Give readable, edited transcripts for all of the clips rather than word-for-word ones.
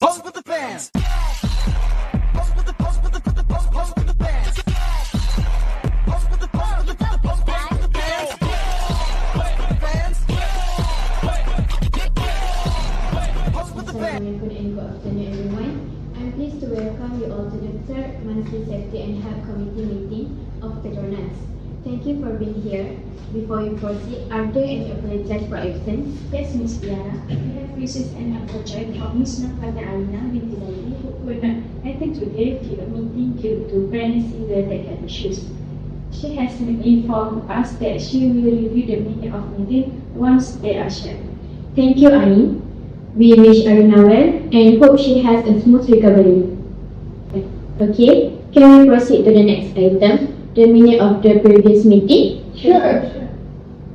Pose with the fans. Pose with the pose with the pose with the fans. Pose with the pose with the pose with the fans. Pose with the fans. Pose with the fans. Good and good afternoon, everyone. I'm pleased to welcome you all to the third monthly Safety and Health Committee meeting of Petronas. Thank you for being here. Before you proceed, are there any apologies for absence? Yes, Miss Diana. We have received an apology from Miss Nafada Alina Bintilali, who could not attend today to the meeting due to pregnancy-related issues. She has informed us that she will review the minute of meeting once they are shared. Thank you, Annie. We wish Aruna well and hope she has a smooth recovery. Okay, can we proceed to the next item, the minute of the previous meeting? Sure.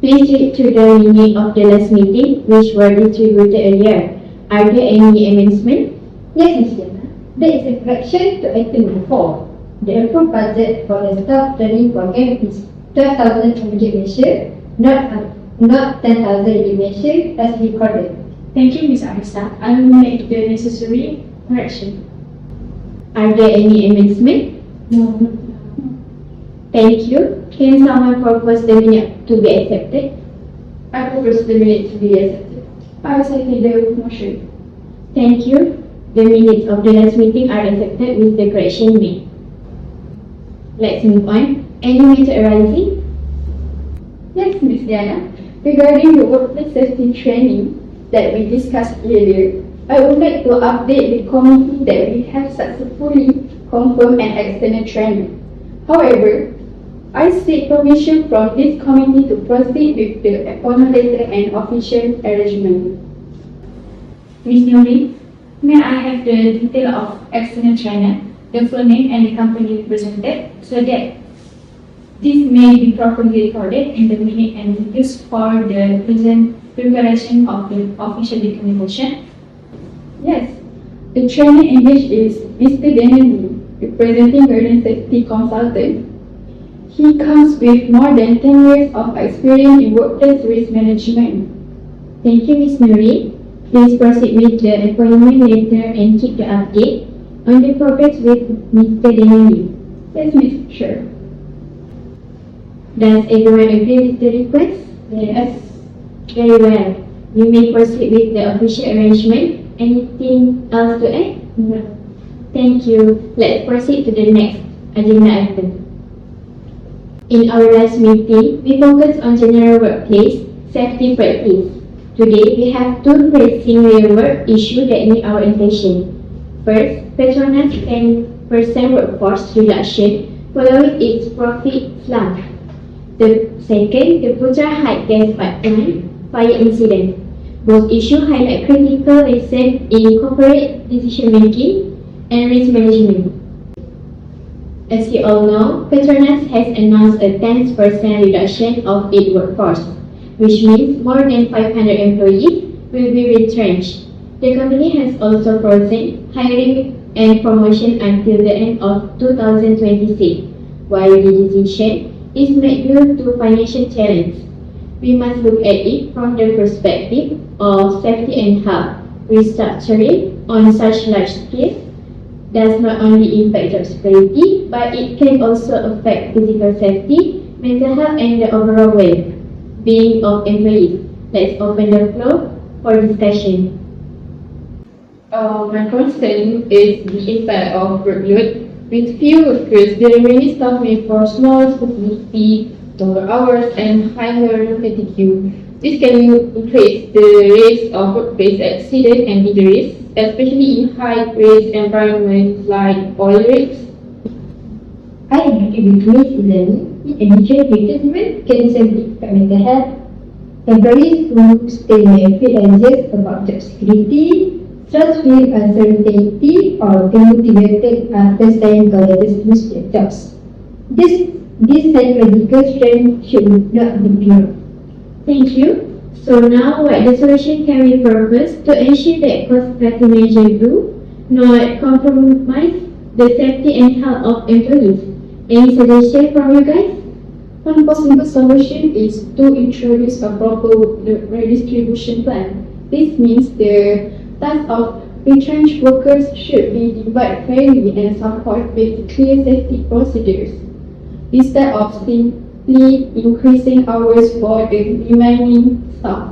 Please read through the minute of the last meeting, which were distributed earlier. Are there any amendments? Yes, Ms. Diana. There is a correction to item number 4. The approved budget for the staff training program is 12,000 immediate measure, not 10,000 immediate measure as recorded. Thank you, Miss Arisa. I will make the necessary correction. Are there any amendments? No. Thank you. Can someone propose the minute to be accepted? I propose the minute to be accepted. I second the motion. Thank you. The minutes of the last meeting are accepted with the correction made. Let's move on. Any matter arising? Yes, Ms. Diana. Regarding the workplace safety training that we discussed earlier, I would like to update the committee that we have successfully confirmed an external trainer. However, I seek permission from this committee to proceed with the appointment letter and official arrangement. Ms. Nuri, may I have the detail of external trainer, the full name and the company represented, so that this may be properly recorded in the minute and used for the present preparation of the official documentation? Yes, the trainer engaged is Mr. Daniel, representing Garden Safety Consultant. He comes with more than 10 years of experience in workplace risk management. Thank you, Ms. Nuri. Please proceed with the appointment letter and keep the update on the progress with Mr. Denali. Yes, Miss. Sure. Does everyone agree with the request? Yes. Very well. You may proceed with the official arrangement. Anything else to add? No. Thank you. Let's proceed to the next agenda item. In our last meeting, we focused on general workplace safety practice. Today, we have two pressing real-world issues that need our attention. First, Petronas 10% workforce reduction following its profit slump. The second, the Putra Heights gas pipeline fire incident. Both issues highlight critical lessons in corporate decision-making and risk management. As you all know, Petronas has announced a 10% reduction of its workforce, which means more than 500 employees will be retrenched. The company has also frozen hiring and promotion until the end of 2026, while the decision is made due to financial challenge. We must look at it from the perspective of safety and health. Restructuring on such large scale does not only impact job security, but it can also affect physical safety, mental health, and the overall well-being of employees. Let's open the floor for discussion. My concern is the impact of workload. With few workers, the remaining staff may force more responsibility, longer hours, and higher fatigue. This can increase the risk of workplace accident and injuries, especially in high-risk environments like oil rigs. I agree with Ms. Ilani. In addition, recruitment can affect mental health. Employees who stay may feel anxious about job security, stress-free uncertainty, or demotivated after staying colleges lose their jobs. This psychological strain should not be ignored. Thank you. So now, what the solution can we propose to ensure that cost-cutting measures do not compromise the safety and health of employees? Any suggestion from you guys? One possible solution is to introduce a proper redistribution plan. This means the task of Retrenched workers should be debarred fairly and supported with clear safety procedures, instead of simply increasing hours for the remaining staff.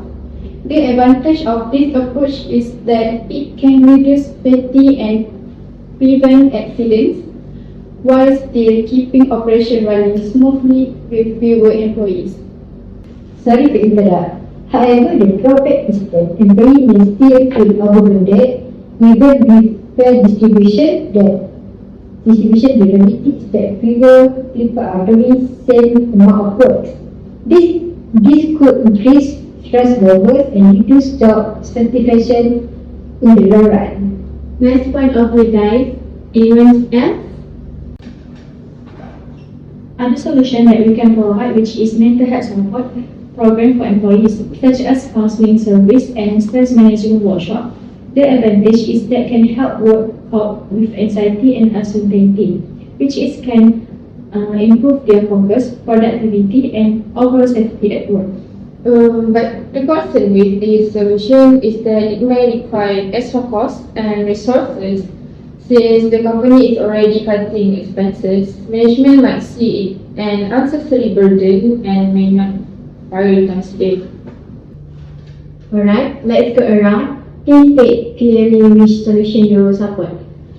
The advantage of this approach is that it can reduce fatigue and prevent accidents, while still keeping operation running smoothly with fewer employees. Sorry to interrupt. However, the drawback is that employees may still feel overloaded even with fair distribution. The reality is that fewer people are doing same amount of work. This could increase stress levels and reduce job satisfaction in the long run. Nice point of view, guys. Anyone else? Other solution that we can provide, which is mental health support program for employees, such as counseling service and stress management workshop. The advantage is that can help work cope with anxiety and uncertainty, which can improve their focus, productivity, and overall safety at work. But the concern with this solution is that it may require extra costs and resources. Since the company is already cutting expenses, management might see it an unnecessary burden and may not prioritize it. Alright, let's go around. Please state clearly which solution you will support.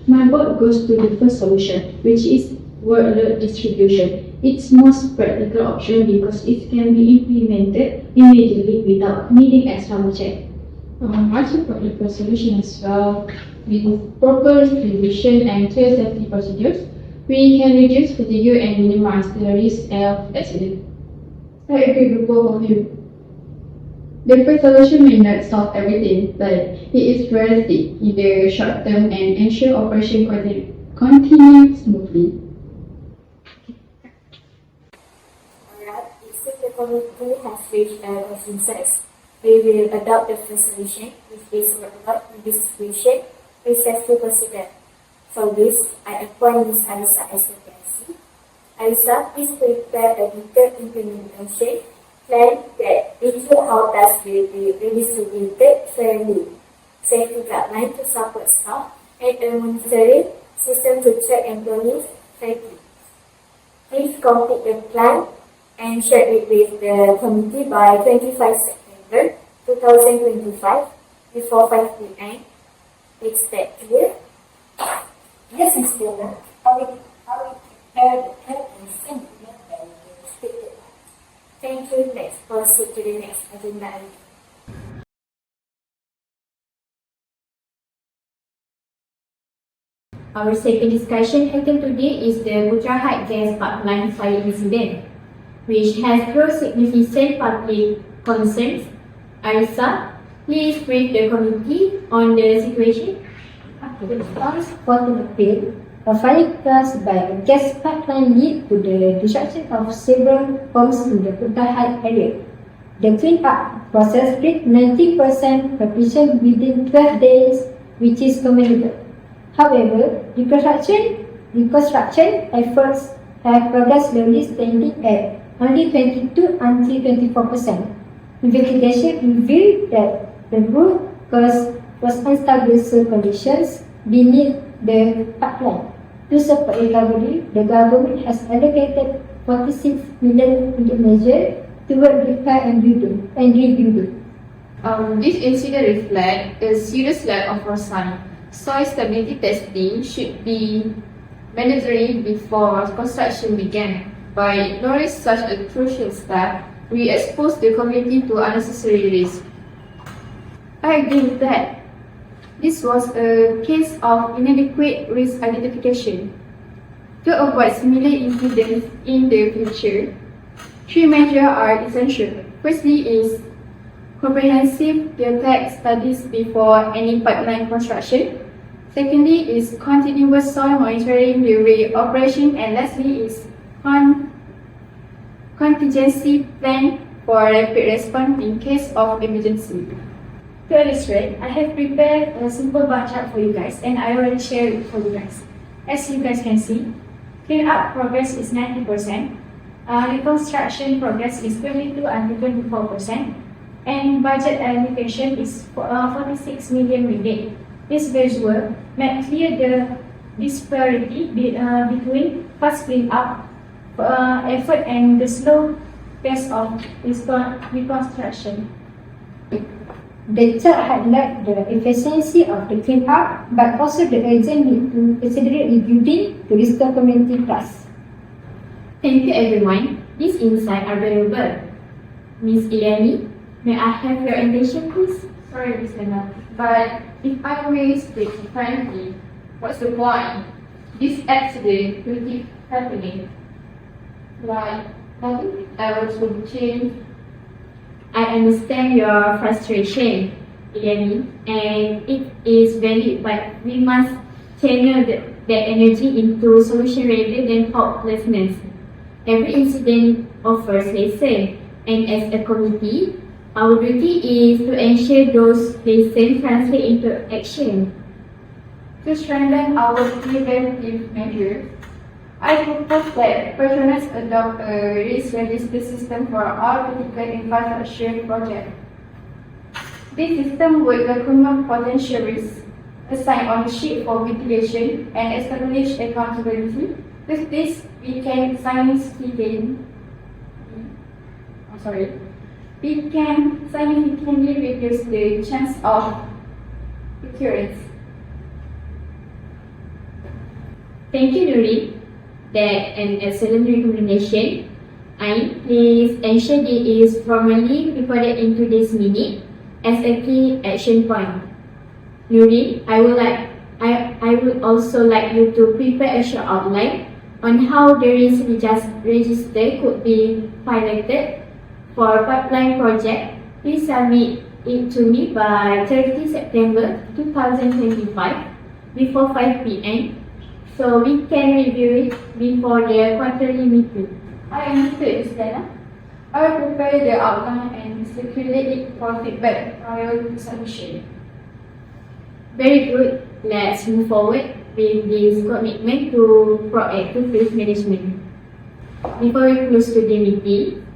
My vote goes to the first solution, which is workload distribution. It's most practical option because it can be implemented immediately without needing extra budget. I support the first solution as well. With proper distribution and clear safety procedures, we can reduce fatigue and minimize the risk of accident. I agree with both of you. The first solution may not solve everything, but it is realistic in the short term and ensure operation continue smoothly. Alright, if the committee has reached a consensus, we will adopt the first solution, which is workload distribution with safety procedure. For this, I appoint Ms. Alisa as the PIC. Alisa, please prepare a detailed implementation plan that includes how tasks will be redistributed fairly, safety guidelines to support staff, and a monitoring system to track employees' safety. Please complete the plan and share it with the committee by 25 September 2025 before 5 p.m. Is that clear? Yes, Ms. Taylor. I will prepare the plan and send it to the stated. Thank you. Let's proceed to the next agenda item. Our second discussion item today is the Putra Heights gas pipeline fire incident, which has brought significant public concerns. Arisa, please brief the committee on the situation. The response for the appeal, a fire caused by a gas pipeline led to the destruction of several homes in the Putra Heights area. The clean-up process reached 90% completion within 12 days, which is commendable. However, reconstruction efforts have progressed slowly, standing at only 22 until 24%. Investigation revealed that the root cause was unstable soil conditions beneath the pipeline. To support recovery, the government has allocated 46 million in the measure toward repair and rebuilding. This incident reflects a serious lack of foresight. Soil stability testing should be mandatory before construction began. By ignoring such a crucial step, we expose the community to unnecessary risk. I agree with that. This was a case of inadequate risk identification. To avoid similar incidents in the future, 3 measures are essential. Firstly is comprehensive geotech studies before any pipeline construction. Secondly is continuous soil monitoring during operation, and lastly is contingency plan for rapid response in case of emergency. To illustrate, I have prepared a simple bar chart for you guys, and I already shared it for you guys. As you guys can see, clean-up progress is 90%, reconstruction progress is 22 and 24%, and budget allocation is 46 million ringgit. This visual made clear the disparity between fast clean-up effort and the slow pace of reconstruction. The chart highlights the efficiency of the clean-up, but also the urgent need to consider rebuilding to restore community trust. Thank you everyone. These insights are valuable. Ms. Ileani, may I have your attention please? Sorry, Ms. Lena, but if I may speak frankly, what's the point? This accident will keep happening. Like, nothing else will change. I understand your frustration, Ileani, and it is valid, but we must channel that energy into solution rather than hopelessness. Every incident offers lessons, and as a committee, our duty is to ensure those lessons translate into action. To strengthen our preventive measures, I propose that Petronas adopt a risk register system for all critical infrastructure projects. This system would document potential risks, assign ownership for mitigation, and establish accountability. With this, we can significantly reduce the chance of recurrence. Thank you, Nuri. That an excellent recommendation. I please ensure it is formally recorded into this minute as a key action point. Nuri, I would also like you to prepare a short outline on how the risk register could be piloted for pipeline project. Please submit it to me by 30 September 2025 before 5 p.m. so we can review it before the quarterly meeting. I understood, Ms. Lena. I will prepare the outline and circulate it for feedback prior to submission. Very good. Let's move forward with this commitment to proactive risk management. Before we close today's meeting,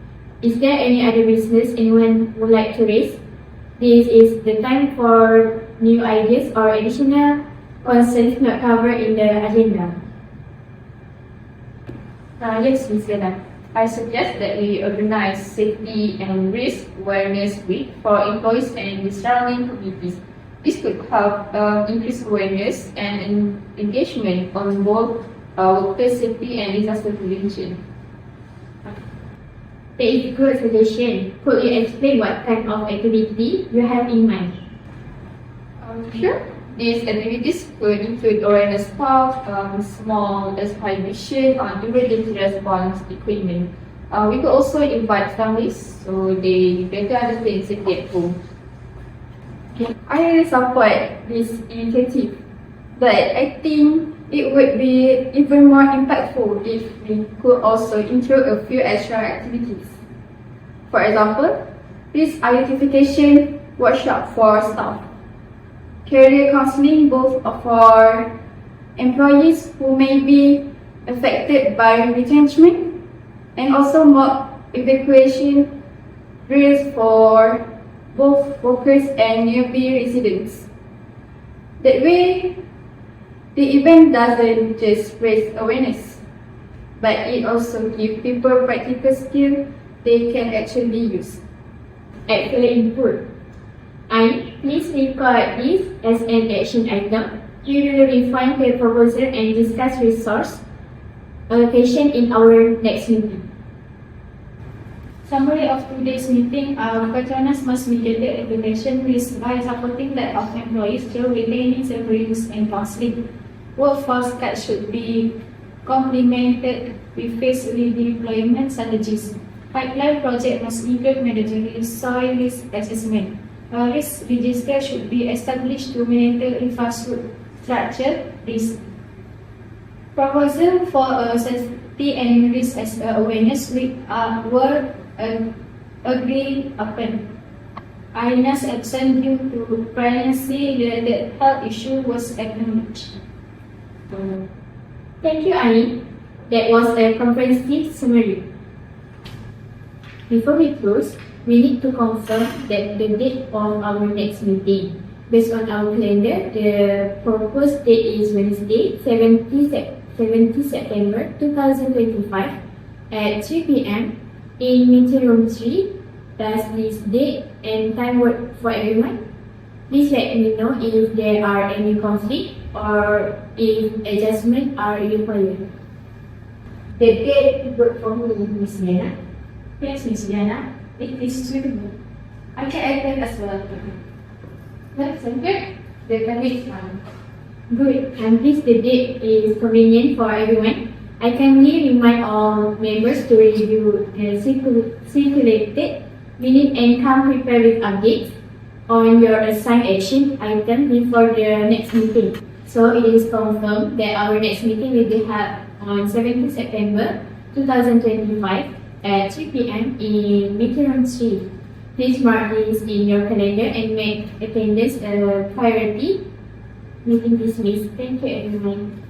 is there any other business anyone would like to raise? This is the time for new ideas or additional concerns not covered in the agenda. Yes, Ms. Lena. I suggest that we organize Safety and Risk Awareness Week for employees and the surrounding communities. This could help increase awareness and engagement on both workplace safety and disaster prevention. That is a good suggestion. Could you explain what kind of activity you have in mind? Sure. These activities could include awareness talk, small exhibition on emergency response equipment. We could also invite families so they better understand safety at home. I really support this initiative, but I think it would be even more impactful if we could also include a few extra activities. For example, risk identification workshop for staff, career counseling both for employees who may be affected by retrenchment, and also mock evacuation drills for both workers and nearby residents. That way, the event doesn't just raise awareness, but it also gives people practical skills they can actually use. Excellent input. And please record this as an action item. We will refine the proposal and discuss resource allocation in our next meeting. Summary of today's meeting, Petronas must mitigate application risk by supporting that of employees through retaining services and counseling. Workforce cuts should be complemented with phased redeployment strategies. Pipeline project must include mandatory soil risk assessment. A risk register should be established to monitor infrastructure risk. Proposal for a safety and risk awareness week were agreed upon. Irina's absence due to pregnancy-related health issue was acknowledged. Thank you, Ani. That was a comprehensive summary. Before we close, we need to confirm that the date of our next meeting. Based on our calendar, the proposed date is Wednesday, 70 September 2025 at 3 p.m. in meeting room 3. Does this date and time work for everyone? Please let me know if there are any conflict or if adjustments are required. The date work for me, Miss Diana. Yes, Miss Diana, it is suitable. I can attend as well. That's good. The time is fine. Good. And this the date is convenient for everyone. I kindly remind all members to review the circulated minute and come prepared with updates on your assigned action item before the next meeting. So it is confirmed that our next meeting will be held on 17 September 2025 at 3 p.m. in meeting room 3. Please mark this in your calendar and make attendance a priority. Meeting dismissed. Thank you, everyone.